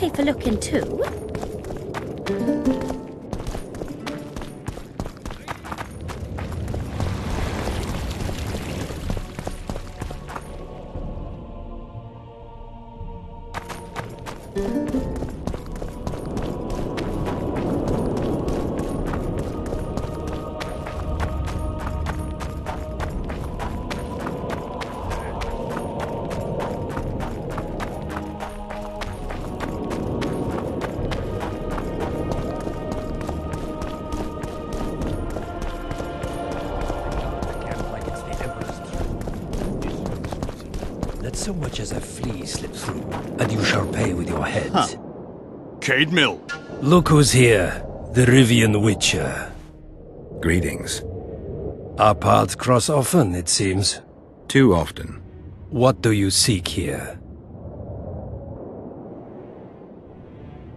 pay for looking too? Let so much as a flea slip through, and you shall pay with your head. Huh. Cade Mill. Look who's here, the Rivian Witcher. Greetings. Our paths cross often, it seems. Too often. What do you seek here?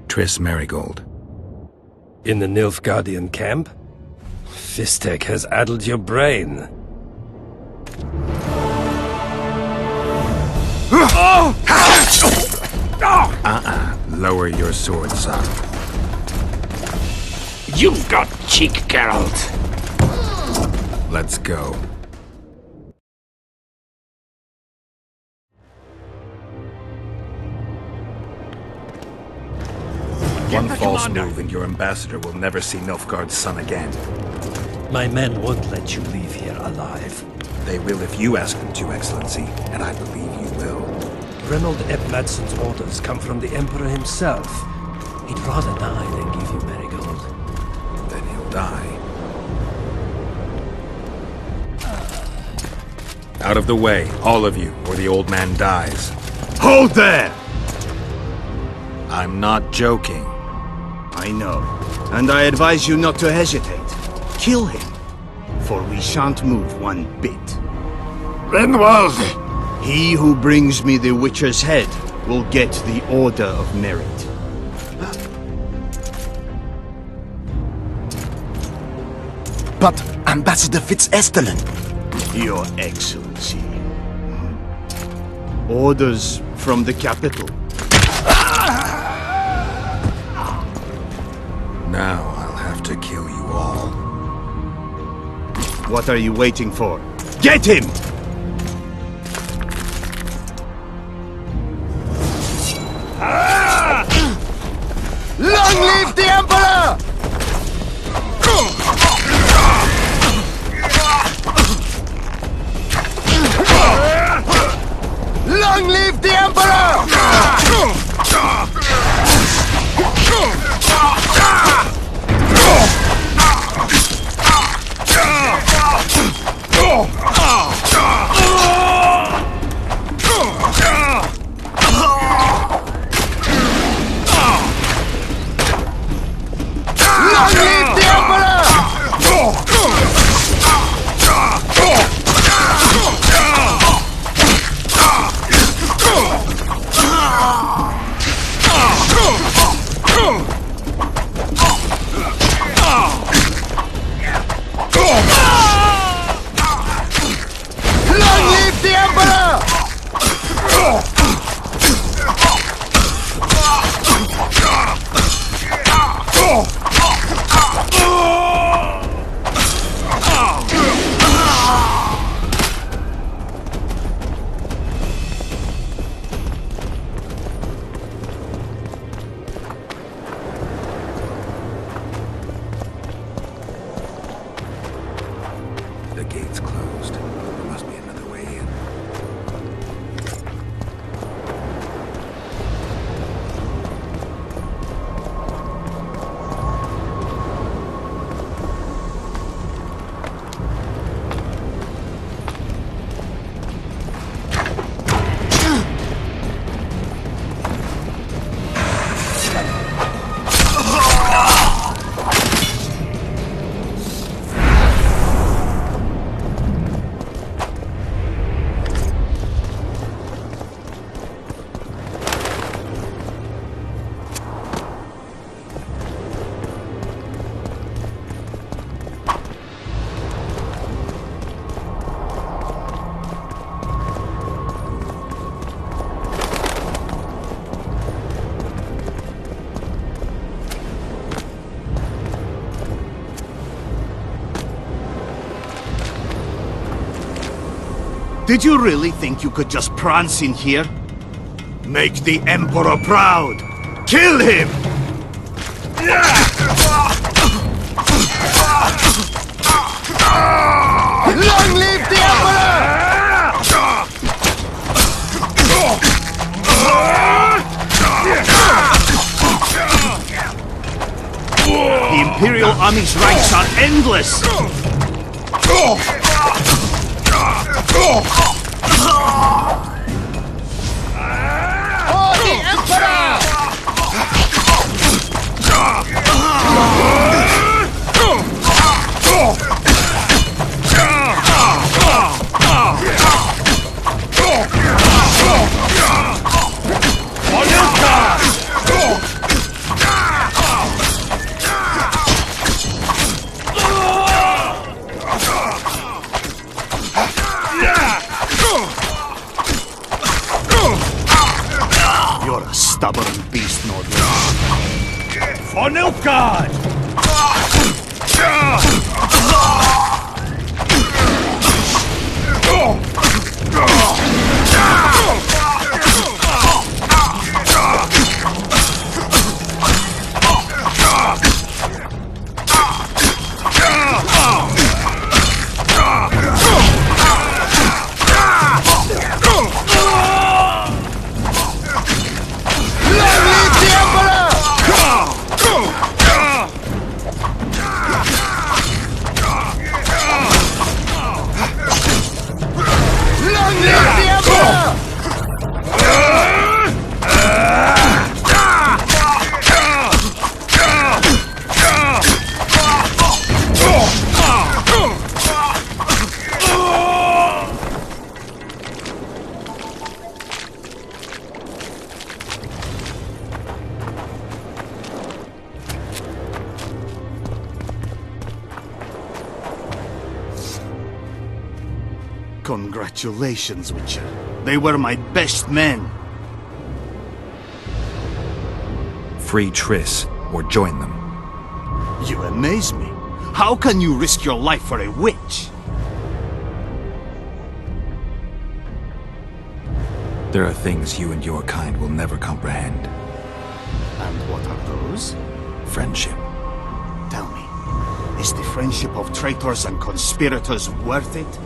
Triss Merigold. In the Nilfgaardian camp? Fistek has addled your brain. Lower your sword, son. You've got cheek, Geralt. Let's go. One false move and your ambassador will never see Nilfgaard's son again. My men won't let you leave here alive. They will if you ask them to, Excellency, and I believe you will. Reynold Ep Madsen's orders come from the Emperor himself. He'd rather die than give you Merigold. Then he'll die. Out of the way, all of you, or the old man dies. Hold there! I'm not joking. I know, and I advise you not to hesitate. Kill him, for we shan't move one bit. Renwald! He who brings me the Witcher's head will get the Order of Merit. But Ambassador Fitz-Estellen... Your Excellency. Orders from the capital. Now I'll have to kill you all. What are you waiting for? Get him! Long live the Emperor! Long live the Emperor! Did you really think you could just prance in here? Make the Emperor proud! Kill him! Long live the Emperor! The Imperial Army's ranks are endless! For the Emperor! You're a stubborn beast, Nordling. For Nilfgaard! Long live the Emperor! Long live the Emperor! Congratulations, Witcher. They were my best men. Free Triss, or join them. You amaze me. How can you risk your life for a witch? There are things you and your kind will never comprehend. And what are those? Friendship. Tell me, is the friendship of traitors and conspirators worth it?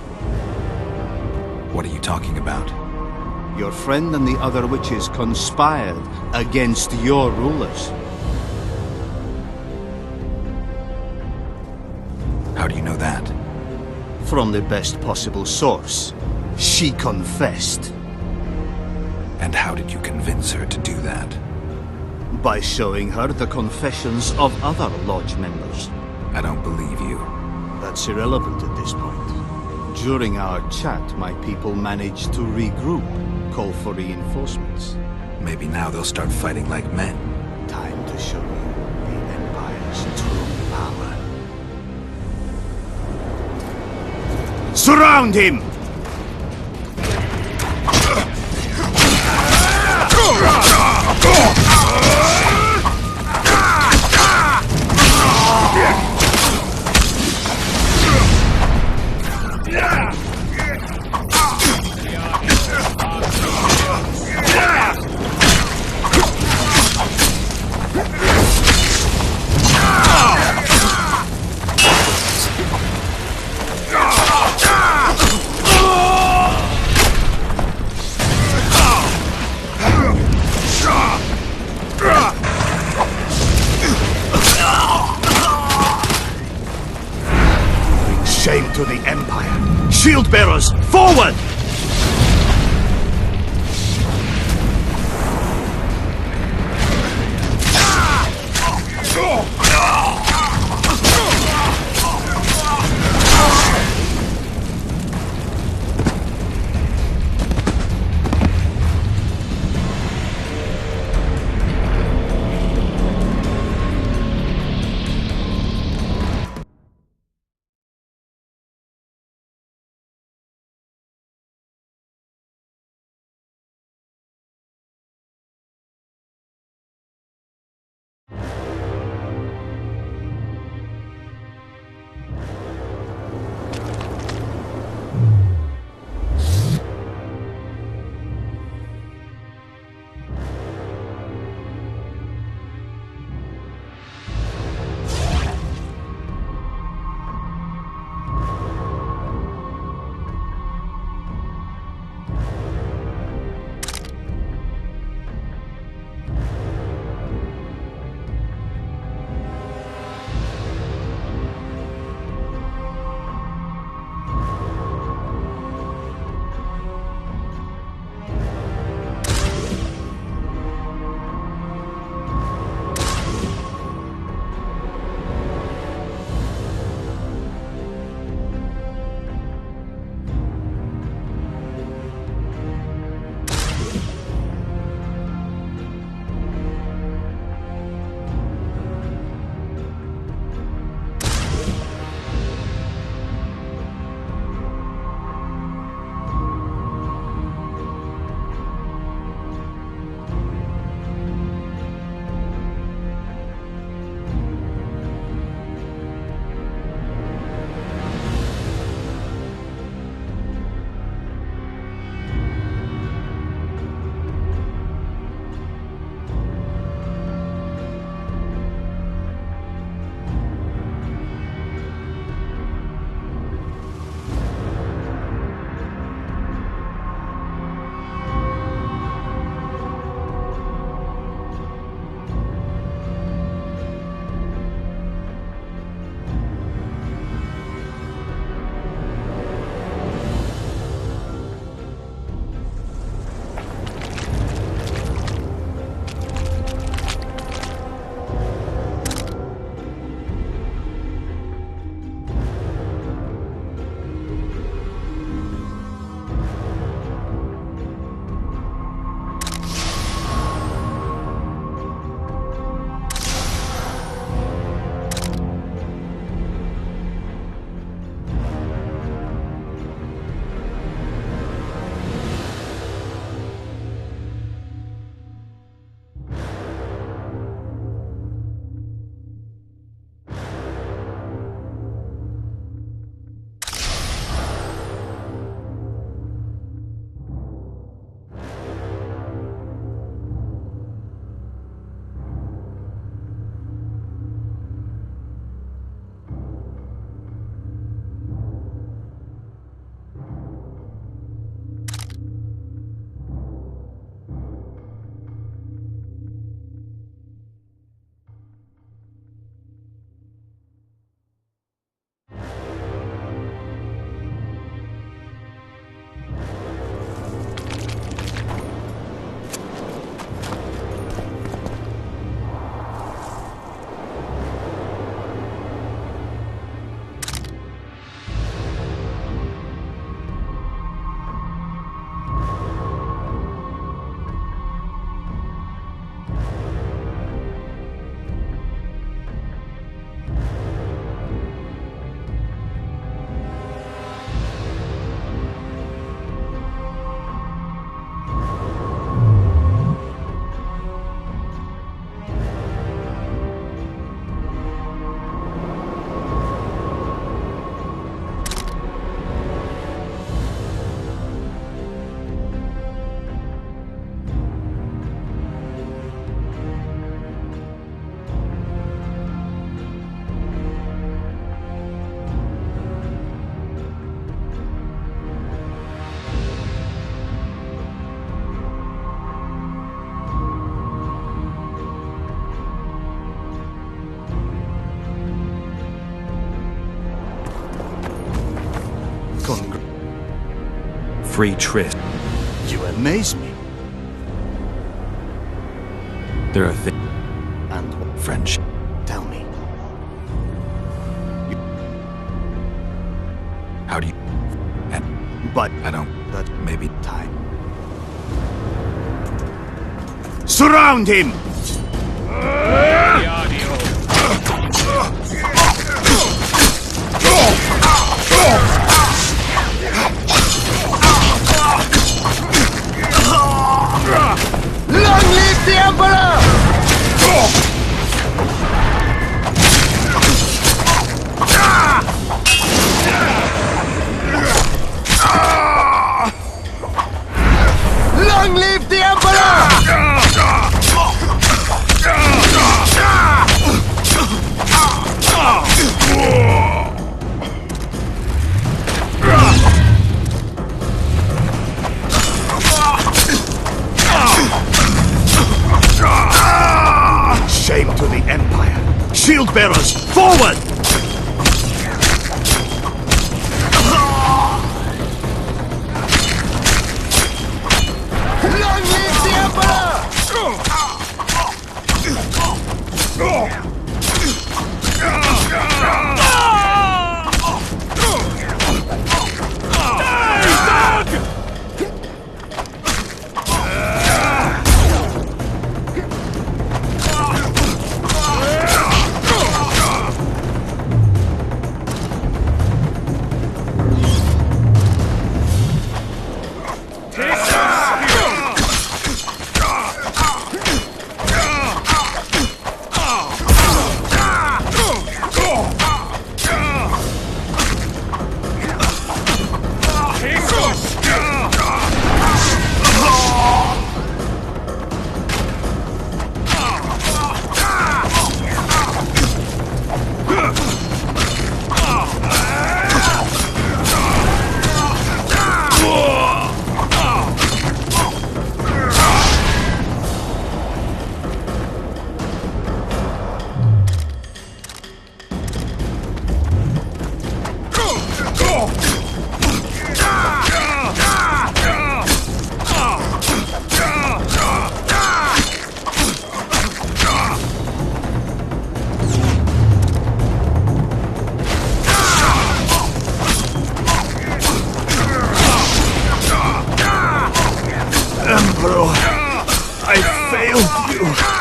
What are you talking about? Your friend and the other witches conspired against your rulers. How do you know that? From the best possible source. She confessed. And how did you convince her to do that? By showing her the confessions of other lodge members. I don't believe you. That's irrelevant at this point. During our chat, my people managed to regroup, call for reinforcements. Maybe now they'll start fighting like men. Time to show you the Empire's true power. Surround him! Shame to the Empire! Shield bearers, forward! free Triss. You amaze me. There are things. And Friendship. tell me, How do you... And but I don't... that Maybe... time. Surround him! Long live the Emperor! Long live the Emperor! Shame to the Empire! Shield bearers, forward! Long live the Emperor! Emperor, I failed you.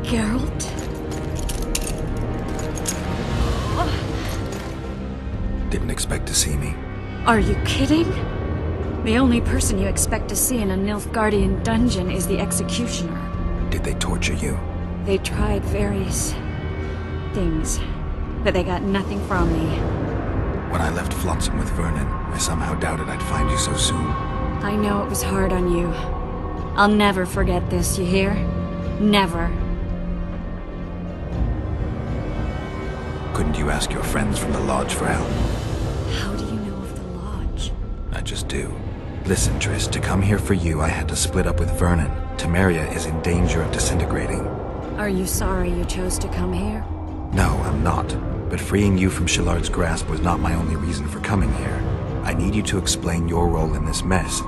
Geralt? Didn't expect to see me. Are you kidding? The only person you expect to see in a Nilfgaardian dungeon is the executioner. Did they torture you? They tried various things, but they got nothing from me. When I left Flotsam with Vernon, I somehow doubted I'd find you so soon. I know it was hard on you. I'll never forget this, you hear? Never. Couldn't you ask your friends from the Lodge for help? How do you know of the Lodge? I just do. Listen, Triss, to come here for you, I had to split up with Vernon. Temeria is in danger of disintegrating. Are you sorry you chose to come here? No, I'm not. But freeing you from Shillard's grasp was not my only reason for coming here. I need you to explain your role in this mess.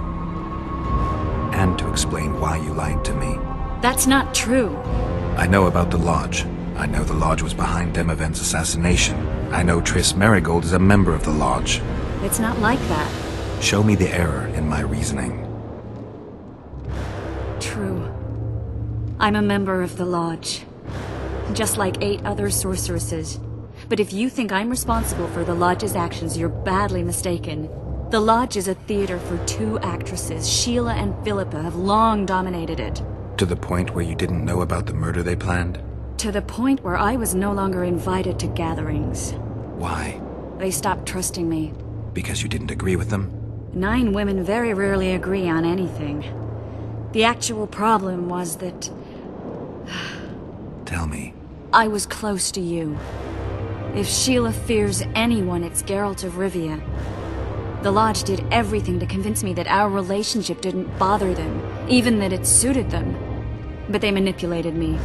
And to explain why you lied to me. That's not true. I know about the Lodge. I know the Lodge was behind Demavend's assassination. I know Triss Merigold is a member of the Lodge. It's not like that. Show me the error in my reasoning. True. I'm a member of the Lodge. Just like 8 other sorceresses. But if you think I'm responsible for the Lodge's actions, you're badly mistaken. The Lodge is a theater for 2 actresses. Sheila and Philippa have long dominated it. To the point where you didn't know about the murder they planned? To the point where I was no longer invited to gatherings. Why? They stopped trusting me. Because you didn't agree with them? 9 women very rarely agree on anything. The actual problem was that Tell me. I was close to you. If Sheila fears anyone, it's Geralt of Rivia. The Lodge did everything to convince me that our relationship didn't bother them, even that it suited them. But they manipulated me.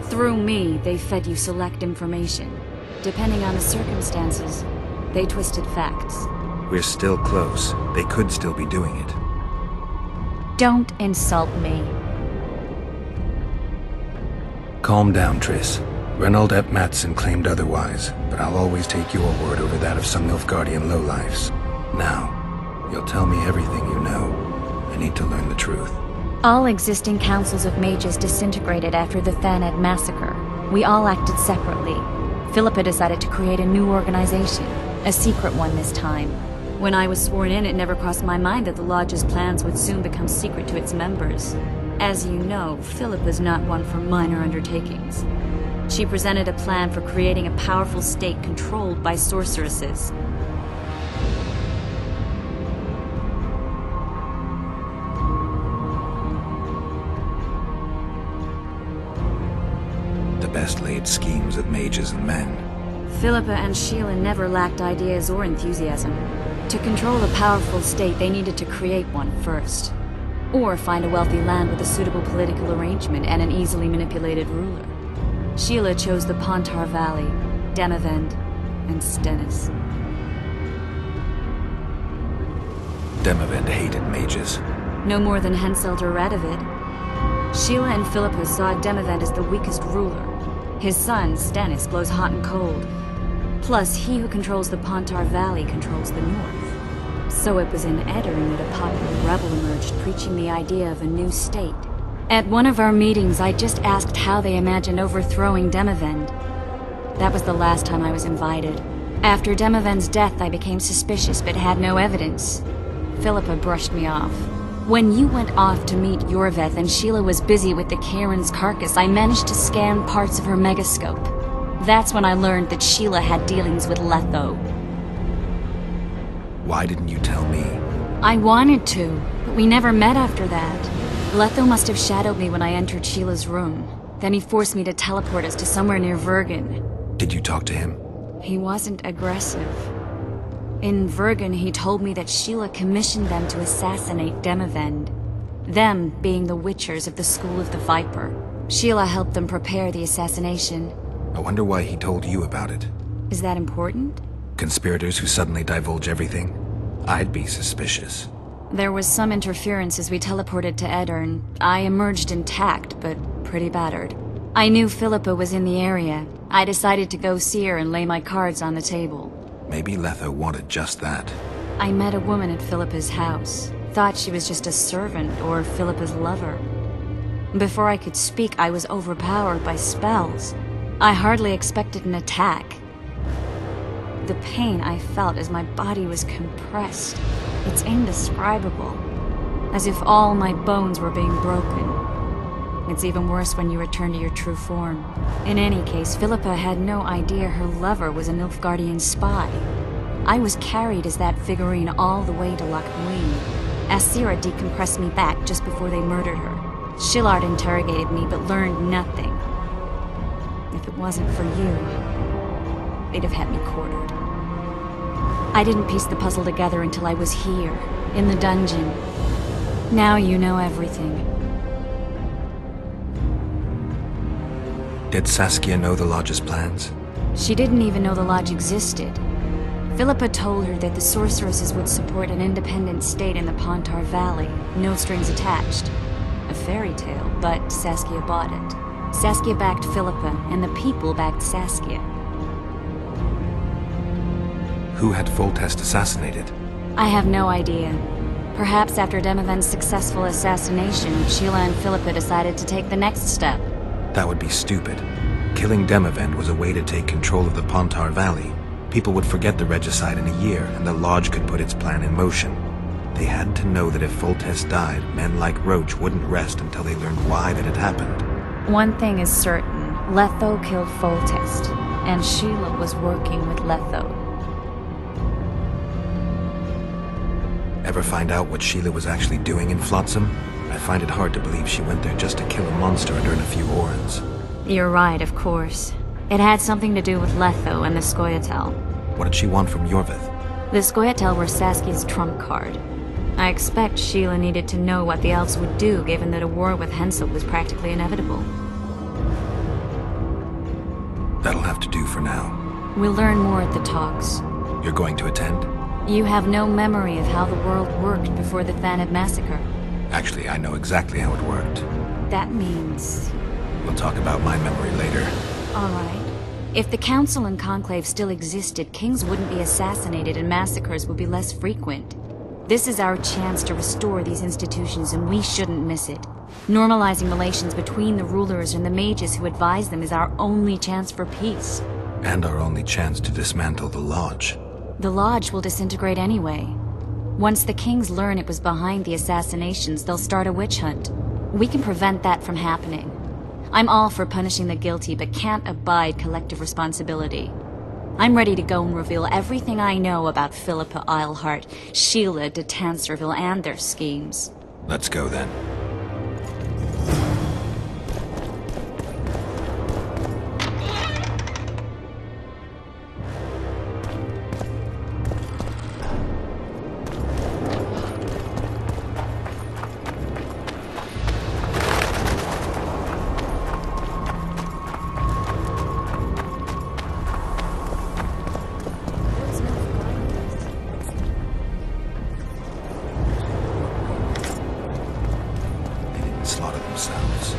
Through me, they fed you select information. Depending on the circumstances, they twisted facts. We're still close. They could still be doing it. Don't insult me. Calm down, Triss. Reynold Ep Matson claimed otherwise, but I'll always take your word over that of some Nilfgaardian lowlifes. Now, you'll tell me everything you know. I need to learn the truth. All existing councils of mages disintegrated after the Thaned massacre. We all acted separately. Philippa decided to create a new organization, a secret one this time. When I was sworn in, it never crossed my mind that the Lodge's plans would soon become secret to its members. As you know, Philippa's not one for minor undertakings. She presented a plan for creating a powerful state controlled by sorceresses. The best laid schemes of mages and men. Philippa and Sheila never lacked ideas or enthusiasm. To control a powerful state, they needed to create one first. Or find a wealthy land with a suitable political arrangement and an easily manipulated ruler. Sheila chose the Pontar Valley, Demavend, and Stennis. Demavend hated mages. No more than Henselt Radovid. Sheila and Philippa saw Demavend as the weakest ruler. His son, Stennis, blows hot and cold. Plus, he who controls the Pontar Valley controls the north. So it was in Edirn that a popular rebel emerged, preaching the idea of a new state. At one of our meetings, I just asked how they imagined overthrowing Demavend. That was the last time I was invited. After Demavend's death, I became suspicious, but had no evidence. Philippa brushed me off. When you went off to meet Yorveth and Sheila was busy with the Karen's carcass, I managed to scan parts of her megascope. That's when I learned that Sheila had dealings with Letho. Why didn't you tell me? I wanted to, but we never met after that. Letho must have shadowed me when I entered Sheila's room. Then he forced me to teleport us to somewhere near Vergen. Did you talk to him? He wasn't aggressive. In Vergen, he told me that Sheila commissioned them to assassinate Demavend. Them being the Witchers of the School of the Viper. Sheila helped them prepare the assassination. I wonder why he told you about it. Is that important? Conspirators who suddenly divulge everything? I'd be suspicious. There was some interference as we teleported to Edirn. I emerged intact, but pretty battered. I knew Philippa was in the area. I decided to go see her and lay my cards on the table. Maybe Letho wanted just that. I met a woman at Philippa's house. Thought she was just a servant or Philippa's lover. Before I could speak, I was overpowered by spells. I hardly expected an attack. The pain I felt as my body was compressed. It's indescribable. As if all my bones were being broken. It's even worse when you return to your true form. In any case, Philippa had no idea her lover was a Nilfgaardian spy. I was carried as that figurine all the way to Loch Muin. Asira decompressed me back just before they murdered her. Shillard interrogated me but learned nothing. If it wasn't for you, they'd have had me quartered. I didn't piece the puzzle together until I was here, in the dungeon. Now you know everything. Did Saskia know the Lodge's plans? She didn't even know the Lodge existed. Philippa told her that the sorceresses would support an independent state in the Pontar Valley, no strings attached. A fairy tale, but Saskia bought it. Saskia backed Philippa, and the people backed Saskia. Who had Foltest assassinated? I have no idea. Perhaps after Demavend's successful assassination, Sheila and Philippa decided to take the next step. That would be stupid. Killing Demavend was a way to take control of the Pontar Valley. People would forget the regicide in a year, and the Lodge could put its plan in motion. They had to know that if Foltest died, men like Roach wouldn't rest until they learned why that had happened. One thing is certain. Letho killed Foltest, and Sheila was working with Letho. Ever find out what Sheila was actually doing in Flotsam? I find it hard to believe she went there just to kill a monster and earn a few orans. You're right, of course. It had something to do with Letho and the Scoia'tael. What did she want from Yorvith? The Scoia'tael were Saskia's trump card. I expect Sheila needed to know what the elves would do, given that a war with Hensel was practically inevitable. That'll have to do for now. We'll learn more at the talks. You're going to attend? You have no memory of how the world worked before the Thanedd massacre. Actually, I know exactly how it worked. That means... We'll talk about my memory later. All right. If the Council and Conclave still existed, kings wouldn't be assassinated and massacres would be less frequent. This is our chance to restore these institutions, and we shouldn't miss it. Normalizing relations between the rulers and the mages who advise them is our only chance for peace. And our only chance to dismantle the Lodge. The Lodge will disintegrate anyway. Once the kings learn it was behind the assassinations, they'll start a witch hunt. We can prevent that from happening. I'm all for punishing the guilty, but can't abide collective responsibility. I'm ready to go and reveal everything I know about Philippa Eilhart, Sheila de Tanserville, and their schemes. Let's go then. Slaughter themselves.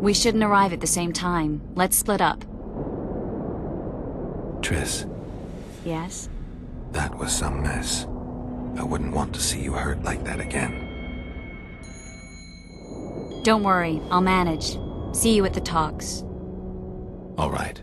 We shouldn't arrive at the same time. Let's split up. Triss, Yes? that was some mess. I wouldn't want to see you hurt like that again. Don't worry, I'll manage. See you at the talks. All right.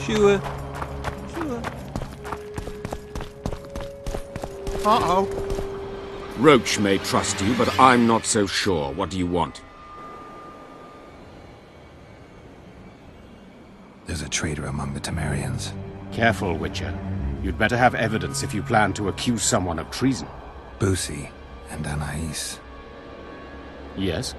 Sure. Uh-oh. Roach may trust you, but I'm not so sure. What do you want? There's a traitor among the Temerians. Careful, Witcher. You'd better have evidence if you plan to accuse someone of treason. Busi and Anais. Yes?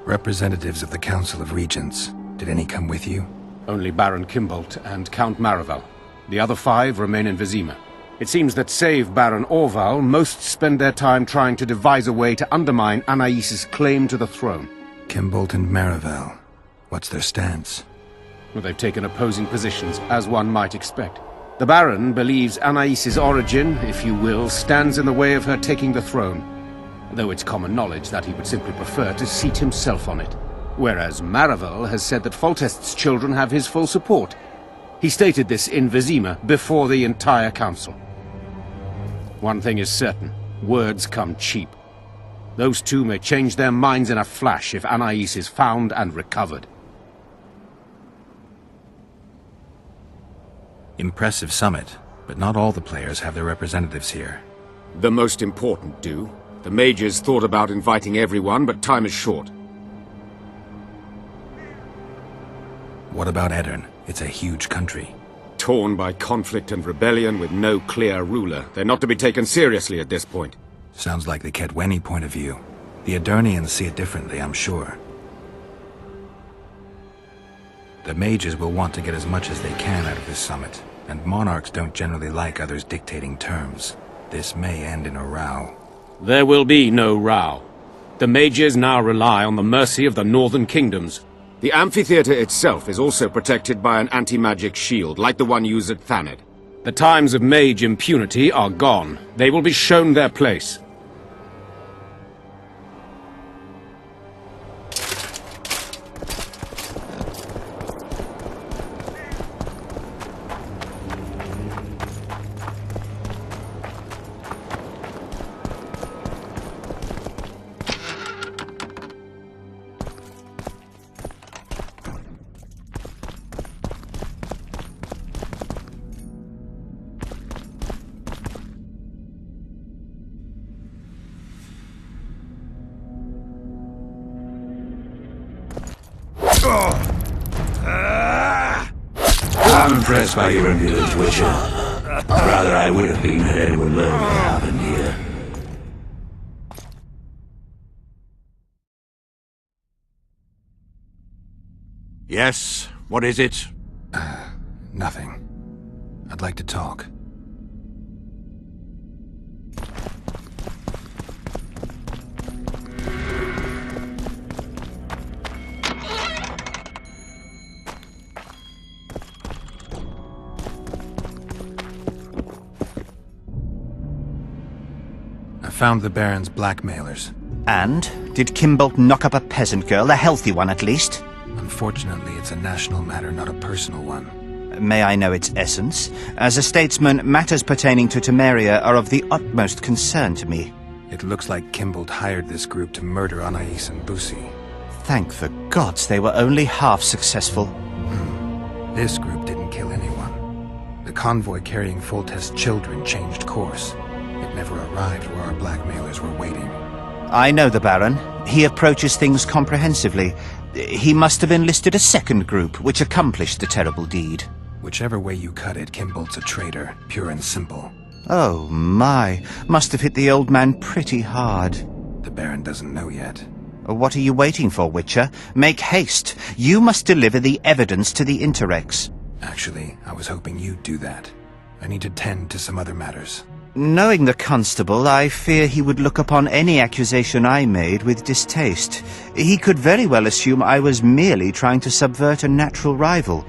Representatives of the Council of Regents. Did any come with you? Only Baron Kimbolt and Count Maravel. The other 5 remain in Vizima. It seems that save Baron Orval, most spend their time trying to devise a way to undermine Anais's claim to the throne. Kimbolt and Maravel. What's their stance? Well, they've taken opposing positions, as one might expect. The Baron believes Anais's origin, if you will, stands in the way of her taking the throne, though it's common knowledge that he would simply prefer to seat himself on it. Whereas Maravel has said that Foltest's children have his full support. He stated this in Vizima before the entire council. One thing is certain, words come cheap. Those two may change their minds in a flash if Anais is found and recovered. Impressive summit, but not all the players have their representatives here. The most important do. The mages thought about inviting everyone, but time is short. What about Aedirn? It's a huge country. Torn by conflict and rebellion with no clear ruler. They're not to be taken seriously at this point. Sounds like the Kaedweni point of view. The Aedirnians see it differently, I'm sure. The mages will want to get as much as they can out of this summit, and monarchs don't generally like others dictating terms. This may end in a row. There will be no row. The mages now rely on the mercy of the northern kingdoms. The amphitheater itself is also protected by an anti-magic shield, like the one used at Thanedd. The times of mage impunity are gone. They will be shown their place. I'm impressed by your endurance, Witcher. Rather, I would have been had anyone learned what happened here. Yes, what is it? Nothing. I'd like to talk. I found the Baron's blackmailers. And? Did Kimbolt knock up a peasant girl, a healthy one at least? Unfortunately, it's a national matter, not a personal one. May I know its essence? As a statesman, matters pertaining to Temeria are of the utmost concern to me. It looks like Kimbolt hired this group to murder Anais and Busi. Thank the gods they were only half successful. This group didn't kill anyone. The convoy carrying Foltest's children changed course. It never arrived where our blackmailers were waiting. I know the Baron. He approaches things comprehensively. He must have enlisted a second group, which accomplished the terrible deed. Whichever way you cut it, Kimbolt's a traitor, pure and simple. Oh my, must have hit the old man pretty hard. The Baron doesn't know yet. What are you waiting for, Witcher? Make haste. You must deliver the evidence to the Interrex. Actually, I was hoping you'd do that. I need to tend to some other matters. Knowing the constable, I fear he would look upon any accusation I made with distaste. He could very well assume I was merely trying to subvert a natural rival.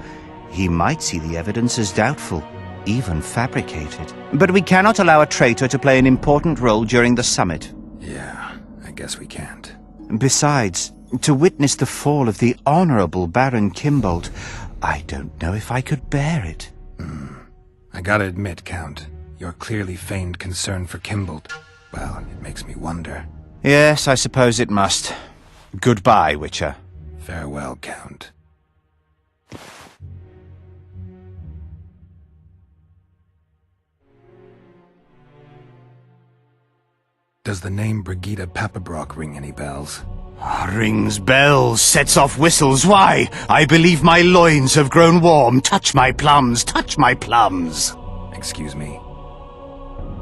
He might see the evidence as doubtful, even fabricated. But we cannot allow a traitor to play an important role during the summit. Yeah, I guess we can't. Besides, to witness the fall of the honorable Baron Kimbolt, I don't know if I could bear it. I gotta admit, Count, your clearly feigned concern for Kimbold, well, it makes me wonder. Yes, I suppose it must. Goodbye, Witcher. Farewell, Count. Does the name Brigida Pappabrock ring any bells? Rings bells, sets off whistles. Why? I believe my loins have grown warm. Touch my plums, touch my plums. Excuse me?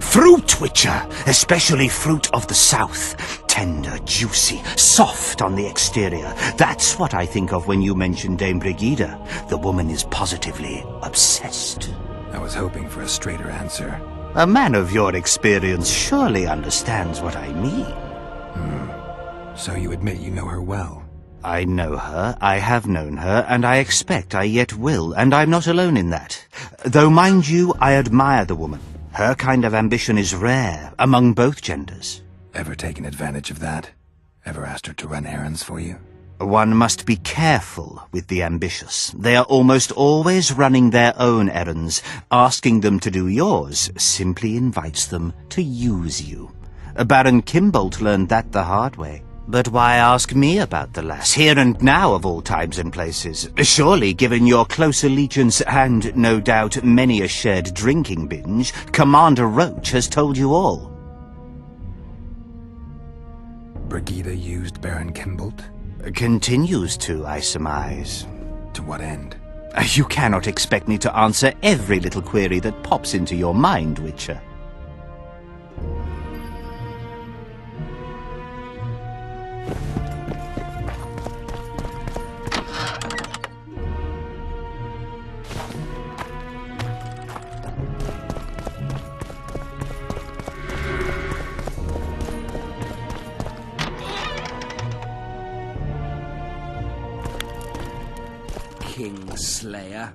Fruit, Witcher, especially fruit of the south. Tender, juicy, soft on the exterior. That's what I think of when you mention Dame Brigida. The woman is positively obsessed. I was hoping for a straighter answer. A man of your experience surely understands what I mean. So you admit you know her well? I know her, I have known her, and I expect I yet will, and I'm not alone in that. Though, mind you, I admire the woman. Her kind of ambition is rare among both genders. Ever taken advantage of that? Ever asked her to run errands for you? One must be careful with the ambitious. They are almost always running their own errands. Asking them to do yours simply invites them to use you. Baron Kimbold learned that the hard way. But why ask me about the lass, here and now of all times and places? Surely, given your close allegiance and, no doubt, many a shared drinking binge, Commander Roach has told you all. Brigida used Baron Kimbold? Continues to, I surmise. To what end? You cannot expect me to answer every little query that pops into your mind, Witcher. Kingslayer.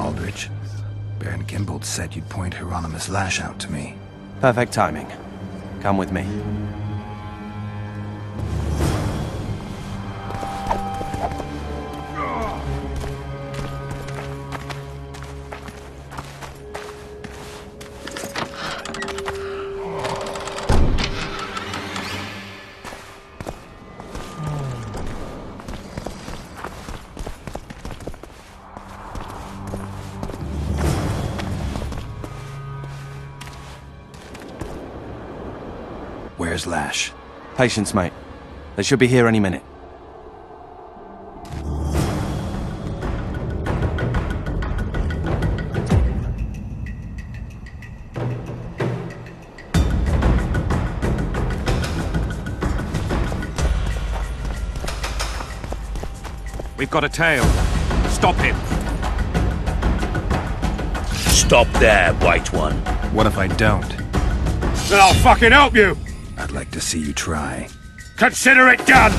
Aldrich, Baron Kimbold said you'd point Hieronymus Lash out to me. Perfect timing. Come with me. Where's Lash? Patience, mate. They should be here any minute. We've got a tail. Stop him. Stop there, White One. What if I don't? Then I'll fucking help you! I'd like to see you try. Consider it done!